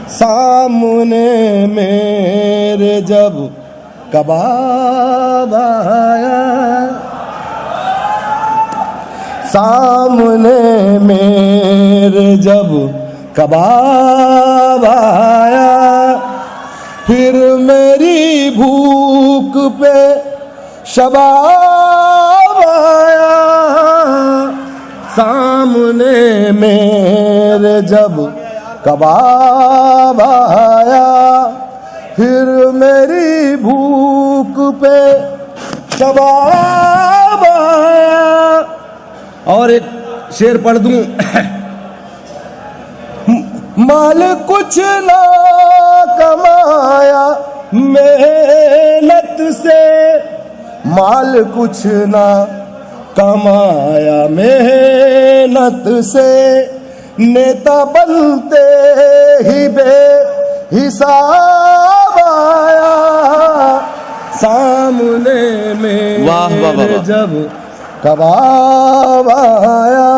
सामने मेरे जब कबाब आया, सामने मेरे जब कबाब आया, फिर मेरी भूख पे शबाब आया। सामने मेरे जब कबाब आया, फिर मेरी भूख पे शबाब आया। और एक शेर पढ़ दूं। माल कुछ ना कमाया मेहनत से, माल कुछ ना कमाया मेहनत से, नेता बनते ही बेहिसाब आया। सामने में जब कबाब आया।